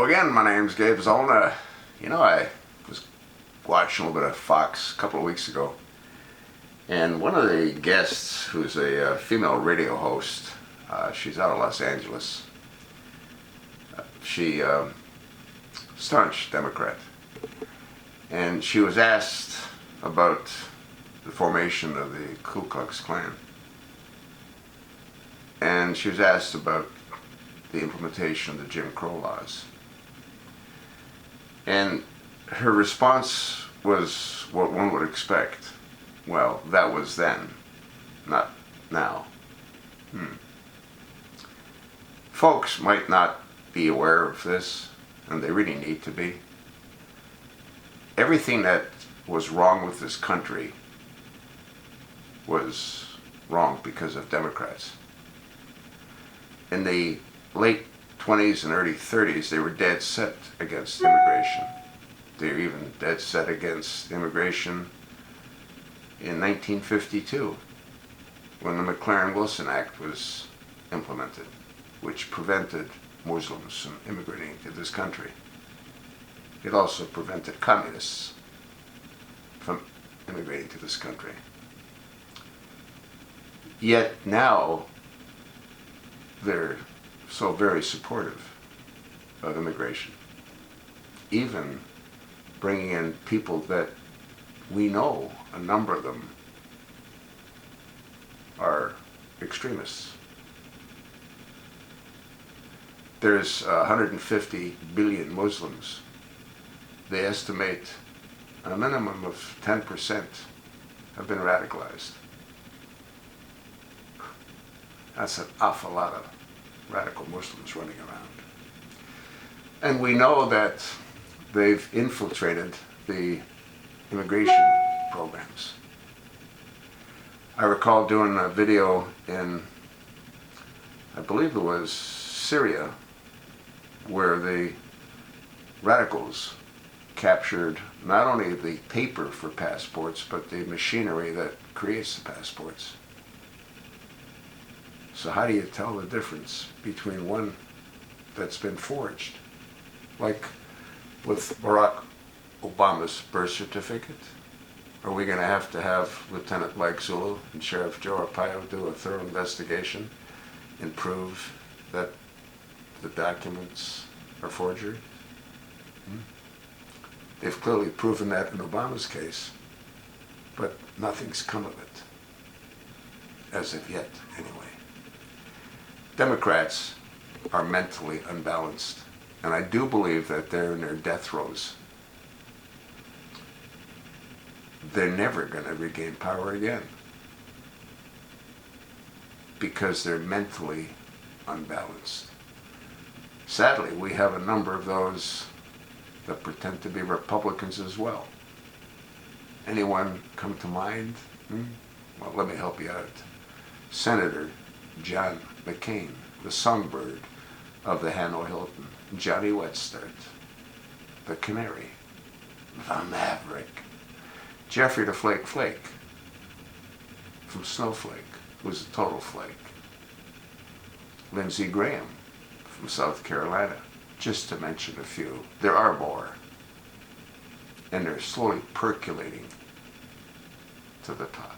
again, my name's Gabe Zollner. I was watching a little bit of Fox a couple of weeks ago, and one of the guests, who's a female radio host, she's out of Los Angeles. She staunch Democrat, and she was asked about the formation of the Ku Klux Klan, and she was asked about the implementation of the Jim Crow laws. And her response was what one would expect. Well, that was then, not now. Folks might not be aware of this, and they really need to be. Everything that was wrong with this country was wrong because of Democrats. In the late 20s and early 30s, they were dead set against immigration. They were even dead set against immigration in 1952, when the McLaren-Wilson Act was implemented, which prevented Muslims from immigrating to this country. It also prevented communists from immigrating to this country. Yet now, they're so very supportive of immigration, even bringing in people that we know, a number of them are extremists. There's 150 billion Muslims. They estimate a minimum of 10% have been radicalized. That's an awful lot of radical Muslims running around. And we know that they've infiltrated the immigration programs. I recall doing a video in, I believe it was Syria, where the radicals captured not only the paper for passports, but the machinery that creates the passports. So how do you tell the difference between one that's been forged? Like with Barack Obama's birth certificate, are we going to have Lieutenant Mike Zulu and Sheriff Joe Arpaio do a thorough investigation and prove that the documents are forgery? They've clearly proven that in Obama's case, but nothing's come of it, as of yet, anyway. Democrats are mentally unbalanced, and I do believe that they're in their death throes. They're never going to regain power again because they're mentally unbalanced. Sadly, we have a number of those that pretend to be Republicans as well. Anyone come to mind? Well, let me help you out. Senator John McCain, the songbird of the Hanoi Hilton, Johnny Wetstart, the Canary, the Maverick, Jeffrey the Flake Flake from Snowflake, who's a total flake, Lindsey Graham from South Carolina, just to mention a few. There are more, and they're slowly percolating to the top.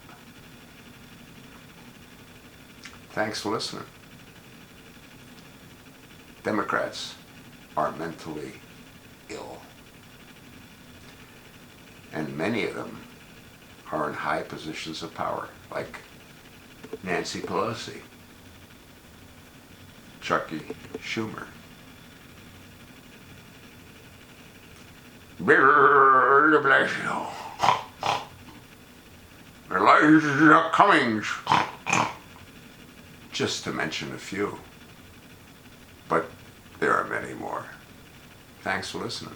Thanks for listening. Democrats are mentally ill, and many of them are in high positions of power, like Nancy Pelosi, Chucky Schumer, Bill de Blasio, Elijah Cummings, just to mention a few. But there are many more. Thanks for listening.